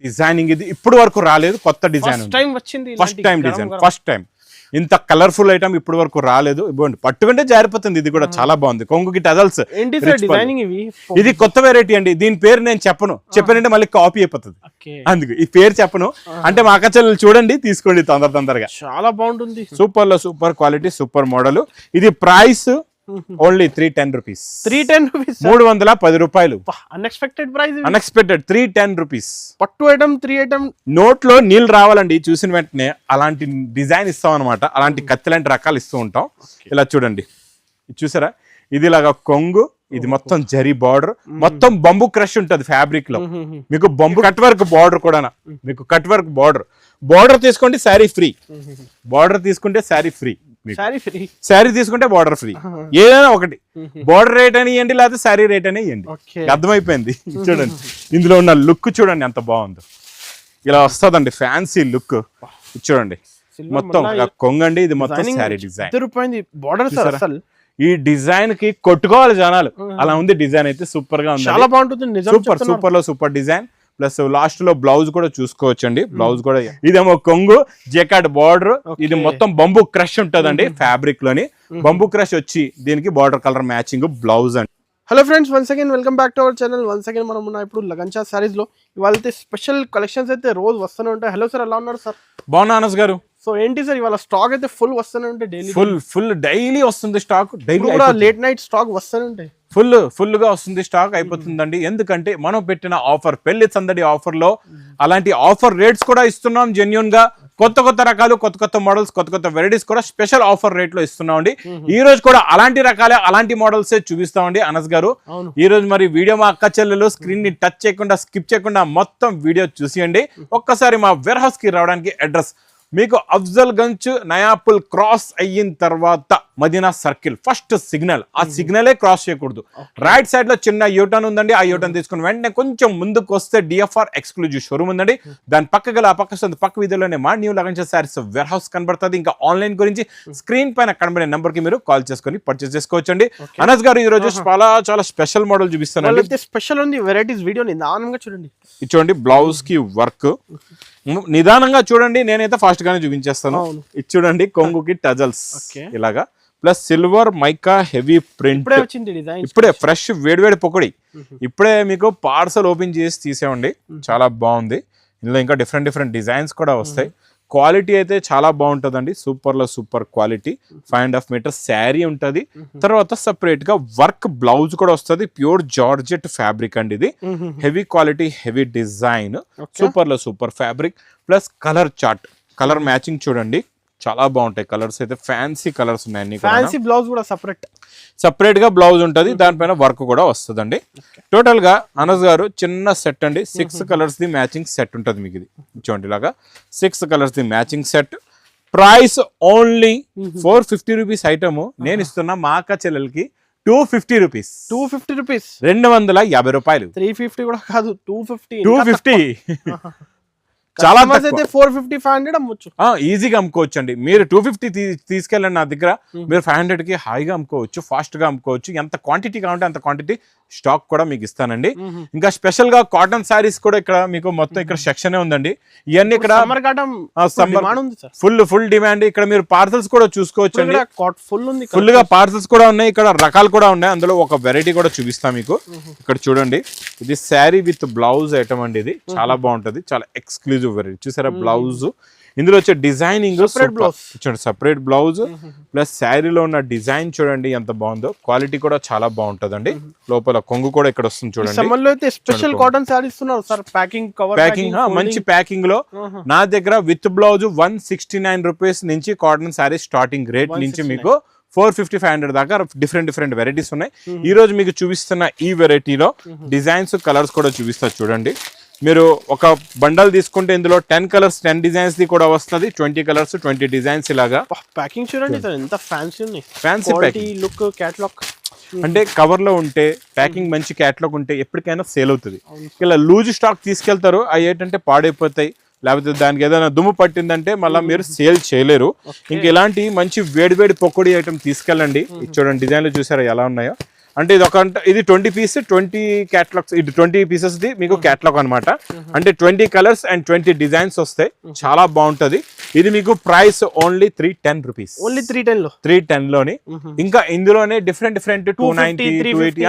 Designing ఇది ఇప్పుడు వరకు రాలేదు, కొత్త design first time design, first time ఇంత కలర్ఫుల్ ఐటమ్ ఇప్పుడు వరకు రాలేదు. ఇవ్వండి పట్టుకుంటే జారిపోతుంది. ఇది కూడా చాలా బాగుంది. కొంగుకి టజల్స్, ఇది కొత్త వెరైటీ అండి. దీని పేరు నేను చెప్పనంటే మళ్ళీ కాపీ అయిపోతుంది, అందుకు ఈ పేరు చెప్పను. అంటే మా అక్కచెల్లెలు చూడండి, తీసుకోండి తొందరగా. చాలా బాగుంటుంది, సూపర్ లో సూపర్ క్వాలిటీ, సూపర్ మోడల్. ఇది ప్రైస్ ఓన్లీ 310 రూపీస్. 310 రూపాయలు. Unexpected price, unexpected 310 rupees. పట్టు ఐటమ్ 3 ఐటమ్. నోట్లో నీళ్ళు రావాలండి చూసిన వెంటనే అలాంటి డిజైన్ ఇస్తాం అనమాట. అలాంటి కత్తి లాంటి రకాలు ఇస్తూ ఉంటాం. ఇలా చూడండి, చూసారా? ఇది ఇలాగా కొంగు, ఇది మొత్తం జరీ బార్డర్, మొత్తం బంబు క్రష్ ఉంటది ఫ్యాబ్రిక్ లో. మీకు బంబు కట్ వర్క్ బార్డర్ కూడా, మీకు కట్ వర్క్ బార్డర్ తీసుకోండి శారీ ఫ్రీ. బార్డర్ తీసుకుంటే శారీ ఫ్రీ, శారీ తీసుకుంటే బార్డర్ ఫ్రీ. ఏదైనా ఒకటి, బార్డర్ రేట్ అని ఇవ్వండి, లేకపోతే శారీ రేట్ అని ఇవ్వండి. అర్థమైపోయింది. చూడండి ఇందులో ఉన్న లుక్ చూడండి ఎంత బాగుందో. ఇలా వస్తుందండి ఫ్యాన్సీ లుక్. చూడండి మొత్తం కొంగండి, ఇది మొత్తం శారీ డిజైన్. ఈ డిజైన్ కి కొట్టుకోవాలి జనాలు, అలా ఉంది డిజైన్. అయితే సూపర్ గా ఉంది, చాలా బాగుంటుంది. సూపర్ లో సూపర్ డిజైన్. ప్లస్ లాస్ట్ లో బ్లౌజ్ కూడా చూసుకోవచ్చండి. బ్లౌజ్ కూడా ఇదేమో కొంగు, జెకార్డ్ బార్డర్. ఇది మొత్తం బంబు క్రష్ ఉంటదండి ఫ్యాబ్రిక్ లోని. బంబు క్రష్ వచ్చి దీనికి బార్డర్ కలర్ మ్యాచింగ్ బ్లౌజ్ అండి. Hello friends, once again welcome back to our channel. Once again మనం ఉన్న ఇప్పుడు లగంచా సారీస్ లో ఇవాళ అయితే స్పెషల్ కలెక్షన్స్ అయితే రోజు వస్తూనే ఉంటాయి. హలో సార్, ఎలా ఉన్నారు సార్? బాగున్నా అనస్ గారు. సో ఏంటి సార్ ఇవాళ స్టాక్ అయితే ఫుల్ వస్తూనే ఉంటాయి, డైలీ ఫుల్ డైలీ వస్తుంది stock. Daily late night stock వస్తూనే ఉంటాయి. ఫుల్ గా వస్తుంది స్టాక్, అయిపోతుందండి. ఎందుకంటే మనం పెట్టిన ఆఫర్ పెళ్లి సందడి ఆఫర్ లో అలాంటి ఆఫర్ రేట్స్ కూడా ఇస్తున్నాం. జెన్యూన్ గా కొత్త రకాలు, కొత్త మోడల్స్, కొత్త వెరైటీస్ కూడా స్పెషల్ ఆఫర్ రేట్ లో ఇస్తున్నాం అండి. ఈ రోజు కూడా అలాంటి రకాలే, అలాంటి మోడల్స్ చూపిస్తామండి అనస్ గారు. ఈ రోజు మరి వీడియో మా అక్క చెల్లెలు స్క్రీన్ ని టచ్ చేయకుండా, స్కిప్ చేయకుండా మొత్తం వీడియో చూసియండి. ఒక్కసారి మా వేర్ హౌస్ కి రావడానికి అడ్రస్ మీకు అఫ్జల్ గంజ్ నయాపుల్ క్రాస్ అయిన తర్వాత మదీనా సర్కిల్ ఫస్ట్ సిగ్నల్, ఆ సిగ్నలే క్రాస్ చేయకూడదు. రైట్ సైడ్ లో చిన్న యూటర్న్ ఉందండి. ఆ యూటర్న్ తీసుకుని వెంటనే కొంచెం ముందుకు వస్తే డిఎఫ్ఆర్ ఎక్స్క్లూజివ్ షోరూమ్ ఉందండి. దాని పక్కగల ఆ పక్క వీధిలోనే మా న్యూ లగంచా సారీస్ వేర్ హౌస్ కనబడుతుంది. ఇంకా ఆన్లైన్ గురించి స్క్రీన్ పైన కనబడే నెంబర్ కి మీరు కాల్ చేసుకుని పర్చేస్ చేసుకోవచ్చండి. అనస్ గారు ఈ రోజు చాలా స్పెషల్ మోడల్ చూపిస్తాను. స్పెషల్ ఉంది వెరైటీస్, వీడియో నిదానంగా చూడండి. చూడండి బ్లౌజ్ కి వర్క్ నిదానంగా చూడండి, నేనైతే ఫాస్ట్ గానే చూపించేస్తాను. ఇది చూడండి కొంగుకి టజల్స్ ఇలాగా, plus silver mica heavy print. ఇప్పుడే ఫ్రెష్ వేడివేడి పొక్కడి, ఇప్పుడే మీకు పార్సల్ ఓపెన్ చేసి తీసేవండి. చాలా బాగుంది. ఇందులో ఇంకా డిఫరెంట్ డిజైన్స్ కూడా వస్తాయి. క్వాలిటీ అయితే చాలా బాగుంటుందండి. సూపర్ లో సూపర్ క్వాలిటీ. 5.5 మీటర్స్ శారీ ఉంటుంది. తర్వాత సపరేట్ గా వర్క్ బ్లౌజ్ కూడా వస్తుంది. ప్యూర్ జార్జెట్ ఫ్యాబ్రిక్ అండి ఇది. Heavy quality, heavy design, super లో super fabric. Plus colour chart, colour matching చూడండి చాలా బాగుంటాయి. కలర్స్ అయితే ఫ్యాన్సీ కలర్స్ ఉన్నాయి. ఫ్యాన్సీ బ్లౌజ్ కూడా సపరేట్ గా బ్లౌజ్ ఉంటుంది. దానిపైన వర్క్ కూడా వస్తుందండి. టోటల్ గా అనస్ గారు చిన్న సెట్ అండి. 6 కలర్స్ ది మ్యాచింగ్ సెట్ ఉంటుంది మీకు. ఇది చూడండి ఇలాగా 6 colours the matching set. Price only 450 rupees item. నేను ఇస్తున్నా మా అక్క చెల్లెలకి 250 రూపీస్. 250 రూపాయలు. 350 కూడా కాదు, 250. చాలా 450-500 అమ్మొచ్చు, ఈజీగా అమ్ముకోవచ్చు అండి. మీరు 250 తీసుకెళ్ళండి నా దగ్గర, మీరు 500 కి హాయిగా అమ్ముకోవచ్చు, ఫాస్ట్ గా అమ్ముకోవచ్చు. ఎంత క్వాంటిటీ కావాలంటే అంత క్వాంటిటీ స్టాక్ కూడా మీకు ఇస్తానండి. ఇంకా స్పెషల్ గా కాటన్ సారీస్ కూడా ఇక్కడ మీకు మొత్తం ఇక్కడ సెక్షన్ ఉందండి. ఇవన్నీ ఇక్కడ ఫుల్ డిమాండ్. ఇక్కడ మీరు పార్సల్స్ కూడా చూసుకోవచ్చు అండి. ఫుల్ గా పార్సల్స్ కూడా ఉన్నాయి. ఇక్కడ రకాలు కూడా ఉన్నాయి. అందులో ఒక వెరైటీ కూడా చూపిస్తా మీకు. ఇక్కడ చూడండి, ఇది శారీ విత్ బ్లౌజ్ ఐటమ్ అండి. ఇది చాలా బాగుంటది, చాలా ఎక్స్క్లూజివ్ వెరైటీ. చూసారా బ్లౌజ్, ఇందులో వచ్చే డిజైనింగ్ చూడండి, సపరేట్ బ్లౌజ్ ప్లస్ శారీలో ఉన్న డిజైన్ చూడండి ఎంత బాగుందో. క్వాలిటీ కూడా చాలా బాగుంటదండి. లోపల కొంగు కూడా ఇక్కడ వస్తుంది చూడండి. స్పెషల్ కాటన్ సారీస్ ప్యాకింగ్ మంచి ప్యాకింగ్ లో నా దగ్గర విత్ బ్లౌజ్ 169 రూపీస్ నుంచి కాటన్ సారీ స్టార్టింగ్ రేట్ నుంచి మీకు 450-500 దాకా డిఫరెంట్ వెరైటీస్ ఉన్నాయి. ఈ రోజు మీకు చూపిస్తున్న ఈ వెరైటీలో డిజైన్స్, కలర్స్ కూడా చూపిస్తా చూడండి. మీరు ఒక బండల్ తీసుకుంటే ఇందులో 10 కలర్స్ 10 డిజైన్స్ ది కూడా వస్తుంది. 20 కలర్స్ 20 డిజైన్స్ ఇలాగా. ప్యాకింగ్ చూడండి ఎంత ఫ్యాన్సీ ఉంది. ఫ్యాన్సీ ప్యాకింగ్ లుక్, క్యాటలాగ్ అంటే కవర్ లో ఉంటే ప్యాకింగ్ మంచి క్యాటలాగ్ ఉంటే ఎప్పటికైనా సేల్ అవుతుంది. ఇలా లూజ్ స్టాక్ తీసుకెళ్తారు, అవి ఏంటంటే పాడైపోతాయి, లేకపోతే దానికి ఏదైనా దుమ్ము పట్టిందంటే మళ్ళీ మీరు సేల్ చేయలేరు. ఇంకా ఇలాంటి మంచి వేడి పొక్కడి ఐటమ్ తీసుకెళ్ళండి. చూడండి డిజైన్లు చూసారా ఎలా ఉన్నాయో. అంటే ఇది 20 పీస్ 20 క్యాటలాగ్స్, ఇది 20 పీసెస్ ది మీకు క్యాటలాగ్ అన్నమాట. అంటే 20 కలర్స్ అండ్ 20 డిజైన్స్ వస్తాయి, చాలా బాగుంటది. ఇది మీకు ప్రైస్ ఓన్లీ 310 రూపీస్. ఓన్లీ 310 లో 310 లోని. ఇంకా ఇందులోనే డిఫరెంట్ 290 280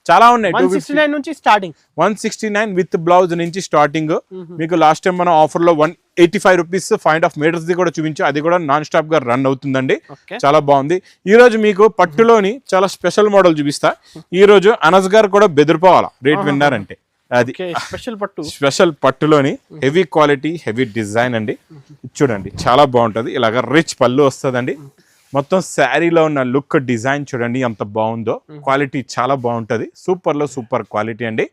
చాలా ఉన్నాయి. 169 నుంచి స్టార్టింగ్, 169 విత్ బ్లౌజ్ నుంచి స్టార్టింగ్. మీకు లాస్ట్ టైం మనం ఆఫర్ లో 185 రూపీస్ 5.5 మీటర్స్ ది కూడా చూపించు, అది కూడా నాన్ స్టాప్ గా రన్ అవుతుందండి. చాలా బాగుంది. ఈ రోజు మీకు పట్టులోని చాలా స్పెషల్ మోడల్ చూపిస్తా. ఈ రోజు అనస్ గారు కూడా బెదిరిపోవాలా రేట్ విన్నారంటే. అది స్పెషల్ పట్టులోని హెవీ క్వాలిటీ హెవీ డిజైన్ అండి. చూడండి చాలా బాగుంటది. ఇలాగ రిచ్ పళ్ళు వస్తుందండి. మొత్తం శారీలో ఉన్న లుక్ డిజైన్ చూడండి ఎంత బాగుందో. క్వాలిటీ చాలా బాగుంటది, సూపర్ లో సూపర్ క్వాలిటీ అండి.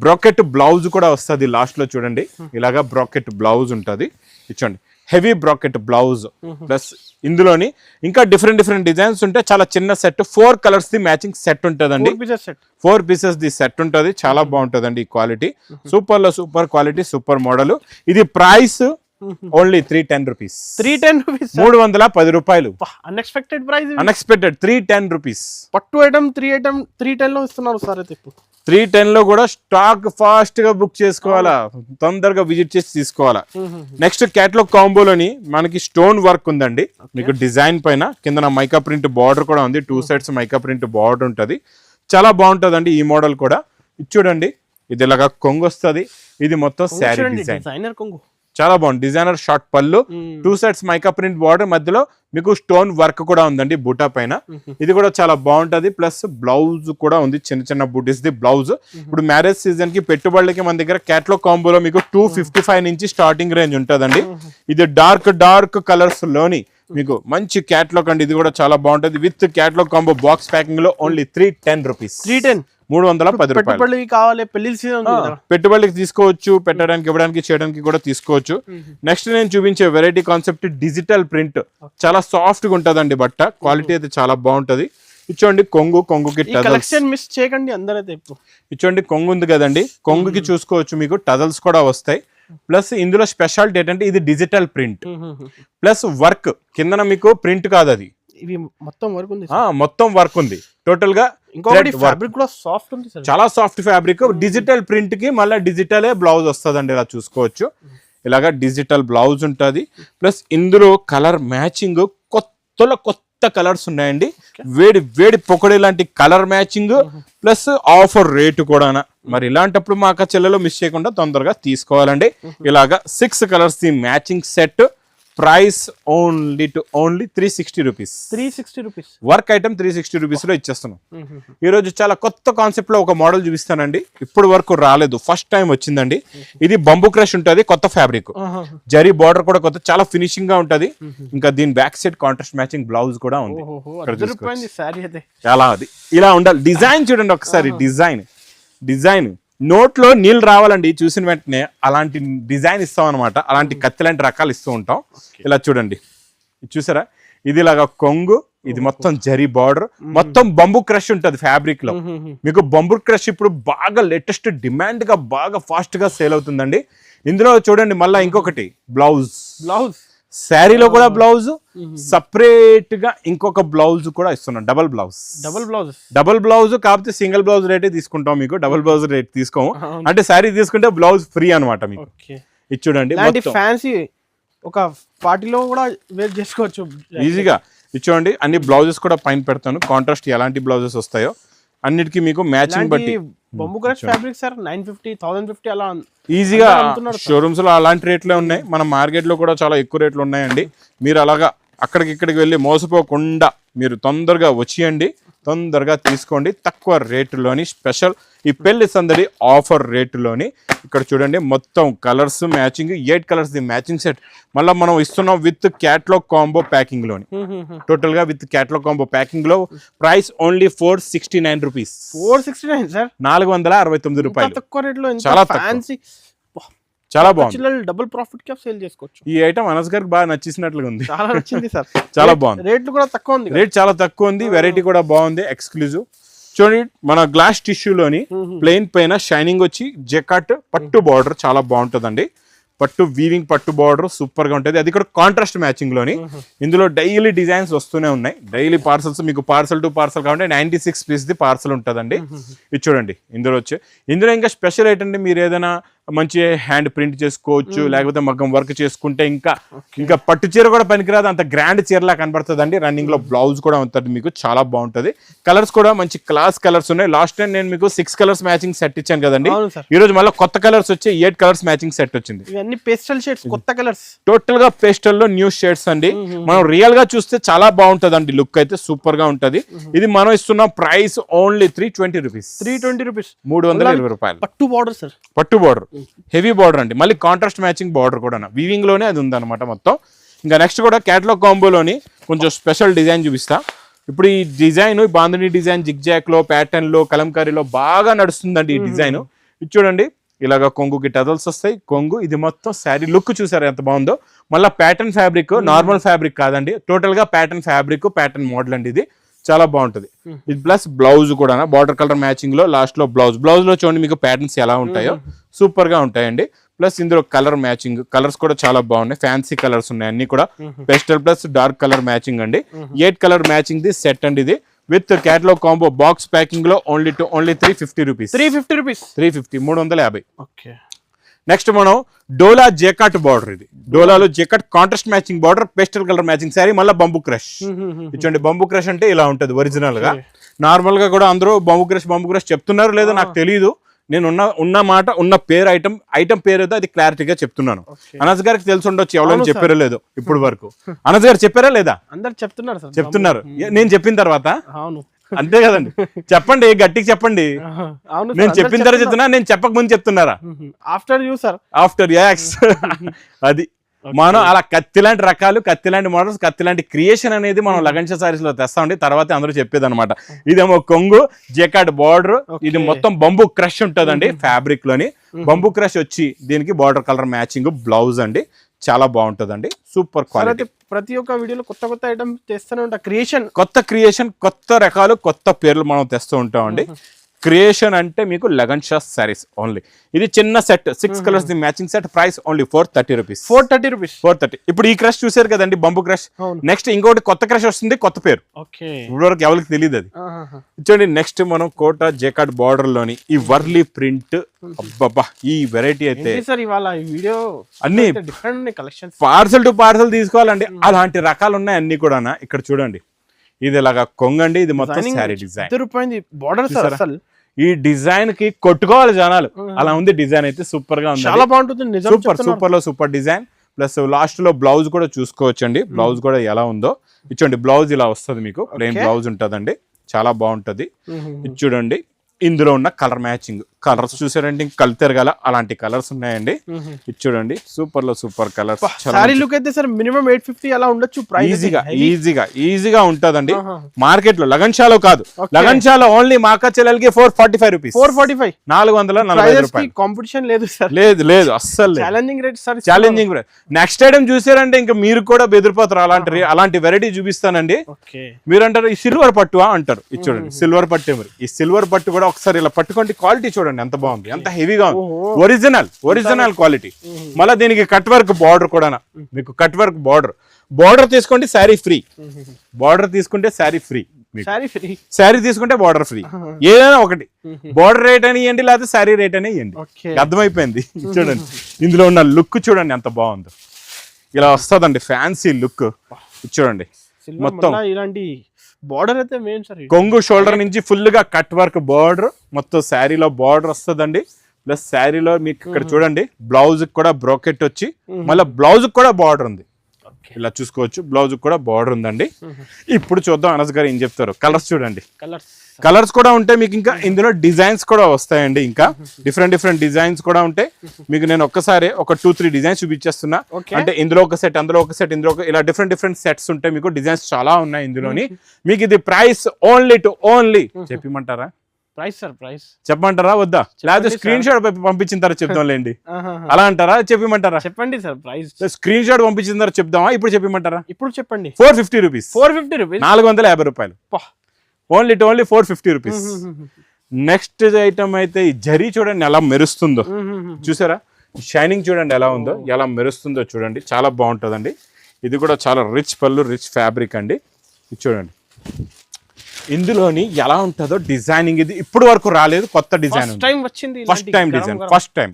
బ్రాకెట్ బ్లౌజ్ కూడా వస్తుంది లాస్ట్ లో చూడండి. ఇలాగా బ్రాకెట్ బ్లౌజ్ ఉంటుంది. ఇచ్చండి హెవీ బ్రాకెట్ బ్లౌజ్ ప్లస్ ఇందులోని ఇంకా డిఫరెంట్ డిజైన్స్ ఉంటాయి. చాలా చిన్న set 4 colours the matching set ఉంటదండి. 4 పీసెస్ ది సెట్ ఉంటది. చాలా బాగుంటదండి ఈ క్వాలిటీ. సూపర్ లో సూపర్ క్వాలిటీ, సూపర్ మోడల్. ఇది ప్రైస్ ఓన్లీ 310 రూపీస్. 310 రూపాయలు. Unexpected price, unexpected 310 rupees. పట్టు ఐటమ్ 310 లో ఇస్తున్నారు సార్. అయితే 310 లో కూడా స్టాక్ ఫాస్ట్ గా బుక్ చేసుకోవాలా, తొందరగా విజిట్ చేసి తీసుకోవాలా. నెక్స్ట్ క్యాటలాగ్ కాంబోలోని మనకి స్టోన్ వర్క్ ఉందండి. మీకు డిజైన్ పైన కింద మైకా ప్రింట్ బార్డర్ కూడా ఉంది. 2 సైడ్స్ మైకా ప్రింట్ బార్డర్ ఉంటది. చాలా బాగుంటదండి ఈ మోడల్ కూడా. ఇది చూడండి, ఇది ఇలాగా కొంగు వస్తుంది. ఇది మొత్తం శారీ డిజైన్ కొంగు చాలా బాగుంది. డిజైనర్ షార్ట్ పళ్ళు, 2 సైడ్స్ మైకా ప్రింట్ బార్డర్, మధ్యలో మీకు స్టోన్ వర్క్ కూడా ఉందండి బూటా పైన. ఇది కూడా చాలా బాగుంటది. ప్లస్ బ్లౌజ్ కూడా ఉంది, చిన్న బూటీస్ ది బ్లౌజ్. ఇప్పుడు మ్యారేజ్ సీజన్ కి పెట్టుబడులకి మన దగ్గర క్యాటలాగ్ కాంబోలో మీకు 255 నుంచి స్టార్టింగ్ రేంజ్ ఉంటదండి. ఇది డార్క్ కలర్స్ లోని మీకు మంచి క్యాటలాగ్ అండి. ఇది కూడా చాలా బాగుంటది. With catalogue combo box packing లో ఓన్లీ 310 రూపీస్. 310 రూపాయలు. కావాలి పెళ్లి పెట్టుబడికి తీసుకోవచ్చు, పెట్టడానికి ఇవ్వడానికి చేయడానికి కూడా తీసుకోవచ్చు. నెక్స్ట్ నేను చూపించే వెరైటీ కాన్సెప్ట్ డిజిటల్ ప్రింట్. చాలా సాఫ్ట్ గా ఉంటదండి బట్ట. క్వాలిటీ అయితే చాలా బాగుంటది. ఇచ్చోండి కొంగుకి కలెక్షన్ మిస్ చేయకండి అందరైతే. ఇచ్చోండి కొంగు ఉంది కదండి, కొంగుకి చూసుకోవచ్చు మీకు టజల్స్ కూడా వస్తాయి. ప్లస్ ఇందులో స్పెషాలిటీ ఏంటంటే ఇది డిజిటల్ ప్రింట్ ప్లస్ వర్క్. కిందన మీకు ప్రింట్ కాదు, అది మొత్తం వర్క్ ఉంది టోటల్ గా. ఫ్యాబ్రిక్ కూడా సాఫ్ట్ ఉంది, చాలా సాఫ్ట్ ఫ్యాబ్రిక్. డిజిటల్ ప్రింట్ కి మళ్ళీ డిజిటలే బ్లౌజ్ వస్తుందండి. ఇలా చూసుకోవచ్చు. ఇలాగా డిజిటల్ బ్లౌజ్ ఉంటుంది. ప్లస్ ఇందులో కలర్ మ్యాచింగ్ కొత్త కలర్స్ ఉన్నాయండి. వేడి పొకడి లాంటి colour matching plus offer rate కూడా. మరి ఇలాంటప్పుడు మా అక్క చెల్లెలో మిస్ చేయకుండా తొందరగా తీసుకోవాలండి. ఇలాగా 6 colours the matching set. Price only 360 rupees. Work item 360 rupees లో ఇచ్చేస్తున్నాం. ఈ రోజు చాలా కొత్త కాన్సెప్ట్ లో ఒక మోడల్ చూపిస్తానండి. ఇప్పుడు వరకు రాలేదు, ఫస్ట్ టైం వచ్చిందండి. ఇది బంబూ క్రష్ ఉంటది, కొత్త ఫ్యాబ్రిక్. జరీ బార్డర్ కూడా కొత్త, చాలా ఫినిషింగ్ గా ఉంటది. ఇంకా దీని back side contrast matching blouse కూడా ఉంది. చాలా అది ఇలా ఉండాలి. డిజైన్ చూడండి ఒకసారి. డిజైన్ నోట్లో నీళ్ళు రావాలండి చూసిన వెంటనే. అలాంటి డిజైన్ ఇస్తాం అనమాట. అలాంటి కత్తి లాంటి రకాలు ఇస్తూ ఉంటాం. ఇలా చూడండి, చూసారా? ఇది ఇలాగా కొంగు, ఇది మొత్తం జరీ బార్డర్, మొత్తం బంబూ క్రష్ ఉంటది ఫ్యాబ్రిక్ లో. మీకు బంబూ క్రష్ ఇప్పుడు బాగా లేటెస్ట్ డిమాండ్ గా బాగా ఫాస్ట్ గా సేల్ అవుతుందండి. ఇందులో చూడండి మళ్ళా ఇంకొకటి బ్లౌజ్. శారీలో కూడా బ్లౌజ్, సపరేట్ గా ఇంకొక బ్లౌజ్ కూడా ఇస్తున్నాం. డబల్ బ్లౌజ్ కాకపోతే సింగిల్ బ్లౌజ్ రేటే తీసుకుంటాం. మీకు డబుల్ బ్లౌజ్ రేట్ తీసుకోము. అంటే శారీ తీసుకుంటే బ్లౌజ్ ఫ్రీ అనమాట మీకు. ఇది చూడండి, ఫ్యాన్సీ ఒక పార్టీలో కూడా వేర్ చేసుకోవచ్చు ఈజీగా. ఇది చూడండి, అన్ని బ్లౌజెస్ కూడా పైన పెడతాను. కాంట్రాస్ట్ ఎలాంటి బ్లౌజెస్ వస్తాయో అన్నిటికీ మీకు మ్యాచింగ్ బట్టి. బంబూ క్రష్ ఫ్యాబ్రిక్ సార్ 950 1050 అలా ఈజీగా షోరూమ్స్ లో అలాంటి రేట్లే ఉన్నాయి. మన మార్కెట్ లో కూడా చాలా ఎక్కువ రేట్లు ఉన్నాయండి. మీరు అలాగా ఇక్కడికి వెళ్ళి మోసపోకుండా మీరు తొందరగా వచ్చేయండి, తొందరగా తీసుకోండి. తక్కువ రేటులోని స్పెషల్ ఈ పెళ్లి సందడి ఆఫర్ రేటులోని. ఇక్కడ చూడండి మొత్తం colours matching, 8 colours the matching set. మళ్ళీ మనం ఇస్తున్నాం విత్ క్యాటలాగ్ కాంబో ప్యాకింగ్ లోని. టోటల్ గా విత్ క్యాటలాగ్ కాంబో ప్యాకింగ్ లో ప్రైస్ ఓన్లీ 469 రూపీస్. 469 రూపాయలు. చాలా తక్కువ, చాలా బాగుంది. డబుల్ ప్రాఫిట్ కి సేల్ చేసుకోవచ్చు. ఈ ఐటమ్ అనస్ గారికి బాగా నచ్చేసినట్లుగా ఉంది. చాలా నచ్చింది సార్. చాలా బాగుంది. రేట్ కూడా తక్కువ ఉంది. రేట్ చాలా తక్కువ ఉంది. వెరైటీ కూడా బాగుంది, ఎక్స్క్లూజివ్. చూడండి మన గ్లాస్ టిష్యూలోని ప్లెయిన్ పైన షైనింగ్ వచ్చి జకాట్ పట్టు బార్డర్ చాలా బాగుంటుందండి. పట్టు వీవింగ్ పట్టు బార్డర్ సూపర్ గా ఉంటుంది. అది కూడా కాంట్రాస్ట్ మ్యాచింగ్ లోని. ఇందులో డైలీ డిజైన్స్ వస్తూనే ఉన్నాయి. డైలీ పార్సల్స్ మీకు పార్సల్ టు పార్సల్ కాబట్టి 96 పీస్ ది పార్సల్ ఉంటుందండి. ఇది చూడండి ఇందులో ఇంకా స్పెషల్ ఏంటంటే మీరు ఏదైనా మంచి హ్యాండ్ ప్రింట్ చేసుకోవచ్చు, లేకపోతే మగ్గం వర్క్ చేసుకుంటే ఇంకా పట్టు చీర కూడా పనికిరాదు, అంత గ్రాండ్ చీరలా కనబడుతుంది అండి. రన్నింగ్ లో బ్లౌజ్ కూడా ఉంటుంది మీకు, చాలా బాగుంటది. కలర్స్ కూడా మంచి క్లాస్ కలర్స్ ఉన్నాయి. లాస్ట్ టైం నేను మీకు 6 కలర్స్ మ్యాచింగ్ సెట్ ఇచ్చాను కదండి. ఈ రోజు మళ్ళీ కొత్త కలర్స్ వచ్చి 8 కలర్స్ మ్యాచింగ్ సెట్ వచ్చింది. ఇవన్నీ పేస్టల్ షేడ్స్, కొత్త కలర్స్, టోటల్ గా పేస్టల్ లో న్యూ షేడ్స్ అండి. మనం రియల్ గా చూస్తే చాలా బాగుంటది అండి, లుక్ అయితే సూపర్ గా ఉంటది. ఇది మనం ఇస్తున్న ప్రైస్ ఓన్లీ 320 రూపీస్. 320 రూపీస్, 320 రూపాయలు. పట్టు బార్డర్ సార్, పట్టు బార్డర్, హెవీ బార్డర్ అండి. మళ్ళీ కాంట్రాస్ట్ మ్యాచింగ్ బార్డర్ కూడా వీవింగ్ లోనే అది ఉందన్నమాట మొత్తం. ఇంకా నెక్స్ట్ కూడా క్యాటలాగ్ కాంబోలోని కొంచెం స్పెషల్ డిజైన్ చూపిస్తా. ఇప్పుడు ఈ డిజైన్ బాంధనీ డిజైన్ జిగ్జాక్ లో, ప్యాటర్న్ లో, కలంకారీలో బాగా నడుస్తుందండి ఈ డిజైన్. ఇది చూడండి, ఇలాగా కొంగుకి టజల్స్ వస్తాయి. కొంగు ఇది మొత్తం శారీ లుక్ చూసారు ఎంత బాగుందో. మళ్ళీ ప్యాటర్న్ ఫ్యాబ్రిక్, నార్మల్ ఫ్యాబ్రిక్ కాదండి, టోటల్ గా ప్యాటర్న్ ఫ్యాబ్రిక్, ప్యాటర్న్ మోడల్ అండి. ఇది చాలా బాగుంటది. ఇది ప్లస్ బ్లౌజ్ కూడా బార్డర్ కలర్ మ్యాచింగ్ లో, లాస్ట్ లో బ్లౌజ్ లో చూడండి మీకు ప్యాటర్న్స్ ఎలా ఉంటాయో సూపర్ గా ఉంటాయండి. ప్లస్ ఇందులో కలర్ మ్యాచింగ్, కలర్స్ కూడా చాలా బాగున్నాయి. ఫ్యాన్సీ కలర్స్ ఉన్నాయి అన్ని కూడా. Pastel plus dark colour matching అండి. 8 కలర్ మ్యాచింగ్ ది సెట్ అండి ఇది. With catalogue combo box packing లో ఓన్లీ 350 రూపీస్. 350. ఓకే. నెక్స్ట్ మనం డోలా జేకాట్ బార్డర్. ఇది డోలాలో jacquard contrast matching border, pastel colour matching sari, మళ్ళీ బంబు క్రష్. ఇచ్చండి బంబు క్రష్ అంటే ఇలా ఉంటది ఒరిజినల్ గా. నార్మల్ గా కూడా అందరూ బంబు క్రష్ చెప్తున్నారు లేదో నాకు తెలియదు. నేను ఉన్న పేరు ఐటమ్ పేరు ఏదో అది క్లారిటీగా చెప్తున్నాను. అనస్ గారికి తెలిసి ఉండొచ్చు, ఎవరైనా చెప్పారో లేదో ఇప్పుడు వరకు. అనస్ గారు చెప్పారా లేదా? అందరు చెప్తున్నారు. నేను చెప్పిన తర్వాత అంతే కదండి. చెప్పండి, గట్టిగా చెప్పండి. నేను చెప్పిన తర్వాత చెప్తున్నా, నేను చెప్పక ముందు చెప్తున్నారా? ఆఫ్టర్ యాక్స్ అది మనం అలా కత్తి లాంటి రకాలు, కత్తి లాంటి మోడల్స్, కత్తి లాంటి క్రియేషన్ అనేది మనం లగన్షా సారీస్ లో తెస్తామండి. తర్వాత అందరూ చెప్పేది అనమాట. ఇదేమో కొంగు జేకాట్ బార్డర్, ఇది మొత్తం బంబు క్రష్ ఉంటదండి ఫ్యాబ్రిక్ లోని. బంబు క్రష్ వచ్చి దీనికి బార్డర్ కలర్ మ్యాచింగ్ బ్లౌజ్ అండి. చాలా బాగుంటదండి, సూపర్ క్వాలిటీ. ప్రతి ఒక్క వీడియోలో కొత్త ఐటమ్ తెస్తూనే ఉంటా. క్రియేషన్, కొత్త రకాలు, కొత్త పేర్లు మనం తెస్తూ ఉంటామండి. క్రియేషన్ అంటే మీకు లగన్షా సారీస్ ఓన్లీ. ఇది చిన్న set 6 colours the matching set. Price only 430 rupees. 430. ఇప్పుడు ఈ క్రష్ చూసారు కదండి, బంబు క్రష్. నెక్స్ట్ ఇంకోటి కొత్త క్రష్ వస్తుంది, కొత్త పేరు. ఇప్పటివరకు ఎవరికి తెలియదు అది. చూడండి, నెక్స్ట్ మనం కోటా జేకాట్ బార్డర్ లోని ఈ వర్లీ ప్రింట్. అబ్బబ్బా, ఈ వెరైటీ అయితే అన్ని పార్సల్ టు పార్సల్ తీసుకోవాలండి. అలాంటి రకాలు ఉన్నాయి అన్ని కూడా. ఇక్కడ చూడండి, ఇది ఇలాగా కొంగండి. ఇది మొత్తం శారీ డిజైన్. ఈ డిజైన్ కి కొట్టుకోవాలి జనాలు, అలా ఉంది డిజైన్ అయితే. సూపర్ గా ఉంది, చాలా బాగుంటుంది. Super design. ప్లస్ లాస్ట్ లో బ్లౌజ్ కూడా చూసుకోవచ్చు అండి. బ్లౌజ్ కూడా ఎలా ఉందో ఇచ్చండి. బ్లౌజ్ ఇలా వస్తుంది మీకు, ప్లెయిన్ బ్లౌజ్ ఉంటదండి. చాలా బాగుంటది. ఇది చూడండి, ఇందులో ఉన్న కలర్ మ్యాచింగ్, కలర్స్ చూసారంటే కళ్ళు తిరగాల అలాంటి కలర్స్ ఉన్నాయండి. ఇది చూడండి, సూపర్ కలర్స్. సారీ లుక్ అయితే సార్ మినిమం 850 అలా ఉండొచ్చు. ఈజీగా ఉంటదండి. మార్కెట్ లో లగన్షాలో కాదు, లగన్షాలో ఓన్లీ మా అక్క చెల్లెలకి 445 రూపీస్. 440 రూపాయలు. కాంపిటీషన్ లేదు సార్, లేదు అస్సలు. Challenging rate. నెక్స్ట్ ఐటమ్ చూసారంటే ఇంకా మీరు కూడా బెదిరిపోతారు. అలాంటి వెరైటీ చూపిస్తానండి. మీరు అంటారు ఈ సిల్వర్ పట్టు అంటారు. ఇది చూడండి, సిల్వర్ పట్టు. మరి ఈ సిల్వర్ పట్టు కూడా ఒకసారి ఇలా పట్టుకోండి, క్వాలిటీ చూడండి ఎంత బాగుంది, ఎంత హెవీగా ఉంది. Original quality. మళ్ళీ దీనికి కట్ వర్క్ బార్డర్ కూడా. మీకు కట్ వర్క్ బార్డర్ తీసుకోండి, శారీ ఫ్రీ. బార్డర్ తీసుకుంటే శారీ ఫ్రీ, శారీ తీసుకుంటే బార్డర్ ఫ్రీ. ఏదైనా ఒకటి, బార్డర్ రేట్ అని ఇవ్వండి, లేకపోతే శారీ రేట్ అని ఇవ్వండి. అర్థమైపోయింది. చూడండి, ఇందులో ఉన్న లుక్ చూడండి ఎంత బాగుందో. ఇలా వస్తుందండి ఫ్యాన్సీ లుక్. చూడండి, మొత్తం ఇలాంటి బార్డర్ అయితే మెయిన్ సార్. కొంగు షోల్డర్ నుంచి ఫుల్ గా కట్ వర్క్ బార్డర్, మొత్తం శారీలో బార్డర్ వస్తుందండి. ప్లస్ శారీలో మీకు ఇక్కడ చూడండి, బ్లౌజ్ కూడా బ్రోకెట్ వచ్చి మళ్ళీ బ్లౌజ్ కూడా బార్డర్ ఉంది. ఇలా చూసుకోవచ్చు, బ్లౌజ్ కూడా బార్డర్ ఉందండి. ఇప్పుడు చూద్దాం అనస్ గారు ఏం చెప్తారు. కలర్స్ చూడండి, కలర్స్ కూడా ఉంటాయి మీకు. ఇంకా ఇందులో డిజైన్స్ కూడా వస్తాయండి. ఇంకా డిఫరెంట్ డిజైన్స్ కూడా ఉంటాయి మీకు. నేను ఒక్కసారి ఒక 2-3 డిజైన్స్ చూపించేస్తున్నా. అంటే ఇందులో ఒక సెట్, అందులో ఒక సెట్, ఇందులో ఇలా డిఫరెంట్ సెట్స్ ఉంటాయి మీకు. డిజైన్స్ చాలా ఉన్నాయి ఇందులోని. మీకు ఇది ప్రైస్ ఓన్లీ చెప్పమంటారా? ప్రైస్ చెప్పమంటారా వద్దా? లేకపోతే స్క్రీన్ షాట్ పంపించిన తర్వాత చెప్దాంలేండి. అలా అంటారా? చెప్పమంటారా? చెప్పండి సార్. ప్రైస్ స్క్రీన్ షాట్ పంపించిన తర్వాత చెప్దామా? ఇప్పుడు చెప్పమంటారా? ఇప్పుడు చెప్పండి. 450 రూపీస్. 450 రూపాయలు. Only 450 rupees. నెక్స్ట్ ఐటమ్ అయితే ఈ జరీ చూడండి ఎలా మెరుస్తుందో. చూసారా? షైనింగ్ చూడండి ఎలా ఉందో, ఎలా మెరుస్తుందో చూడండి, చాలా బాగుంటుందండి. ఇది కూడా చాలా రిచ్ పళ్ళు, రిచ్ ఫ్యాబ్రిక్ అండి. ఇది చూడండి, ఇందులోని ఎలా ఉంటుందో డిజైనింగ్, ఇది ఇప్పుడు వరకు రాలేదు, కొత్త design, first time design, first time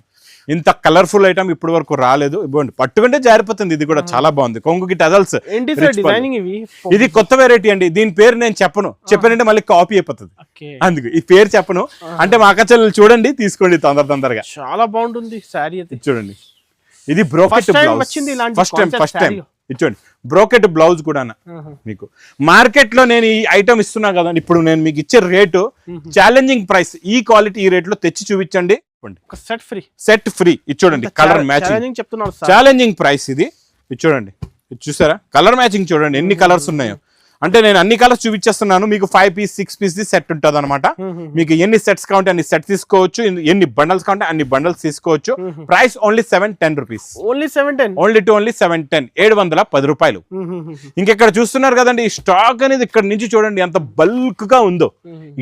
ఇంత కలర్ఫుల్ ఐటమ్ ఇప్పుడు వరకు రాలేదు. ఇవ్వండి, పట్టుకుంటే జారిపోతుంది. ఇది కూడా చాలా బాగుంది, కొంగుకి టజల్స్. ఇది కొత్త వెరైటీ అండి, దీని పేరు నేను చెప్పనంటే మళ్ళీ కాపీ అయిపోతుంది, అందుకు ఈ పేరు చెప్పను. అంటే మా అక్క చెల్లెలు చూడండి, తీసుకోండి తొందరగా. చాలా బాగుంటుంది సారీ అయితే. చూడండి, ఇది బ్రోకెట్ బ్లౌజ్, ఫస్ట్ టైం. ఇచ్చోండి, బ్రోకెట్ బ్లౌజ్ కూడా మీకు మార్కెట్ లో నేను ఈ ఐటమ్ ఇస్తున్నా కదండి, ఇప్పుడు నేను మీకు ఇచ్చే రేటు ఛాలెంజింగ్ ప్రైస్. ఈ క్వాలిటీ ఈ రేట్ లో తెచ్చి చూపించండి, సెట్ ఫ్రీ. ఇది చూడండి, కలర్ మ్యాచింగ్, ఛాలెంజింగ్ ప్రైస్ ఇది. ఇది చూడండి, ఇది చూసారా కలర్ మ్యాచింగ్, చూడండి ఎన్ని కలర్స్ ఉన్నాయో. అంటే నేను అన్ని కలర్స్ చూపించేస్తున్నాను మీకు. 5 పీస్ 6 పీస్ ది సెట్ ఉంటుంది అనమాట. మీకు ఎన్ని సెట్స్ కావాలంటే అన్ని సెట్ తీసుకోవచ్చు, ఎన్ని బండల్స్ కావాలంటే అన్ని బండల్స్ తీసుకోవచ్చు. ప్రైస్ ఓన్లీ 710 రూపీస్, ఓన్లీ 710, 710 రూపాయలు. ఇంకెక్కడ చూస్తున్నారు కదండి, ఈ స్టాక్ అనేది ఇక్కడ నుంచి చూడండి ఎంత బల్క్ గా ఉందో.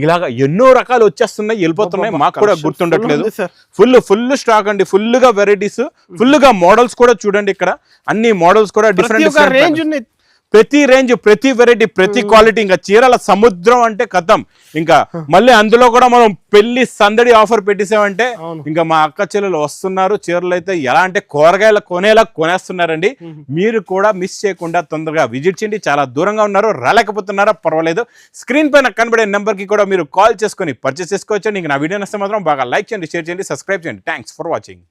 ఇలాగా ఎన్నో రకాలు వచ్చేస్తున్నాయి, వెళ్ళిపోతున్నాయి, మాకు కూడా గుర్తుండట్లేదు. ఫుల్ స్టాక్ అండి, ఫుల్ గా వెరైటీస్, ఫుల్ గా మోడల్స్ కూడా చూడండి. ఇక్కడ అన్ని మోడల్స్ కూడా డిఫరెంట్ రేంజ్ ఉన్నాయి, ప్రతి రేంజ్, ప్రతి వెరైటీ, ప్రతి క్వాలిటీ. ఇంకా చీరల సముద్రం అంటే కథం. ఇంకా మళ్ళీ అందులో కూడా మనం పెళ్లి సందడి ఆఫర్ పెట్టేసామంటే ఇంకా మా అక్క చెల్లెలు వస్తున్నారు. చీరలు అయితే ఎలా అంటే కూరగాయల కొనేలా కొనేస్తున్నారండి. మీరు కూడా మిస్ చేయకుండా తొందరగా విజిట్ చేయండి. చాలా దూరంగా ఉన్నారు, రాలేకపోతున్నారా పర్వాలేదు, స్క్రీన్ పైన కనబడే నెంబర్ కి కూడా మీరు కాల్ చేసుకొని పర్చేస్ చేసుకోవచ్చు. ఇంకా నా వీడియో నచ్చితే మాత్రం బాగా లైక్ చేయండి, షేర్ చేయండి, సబ్స్క్రైబ్ చేయండి. Thanks for watching.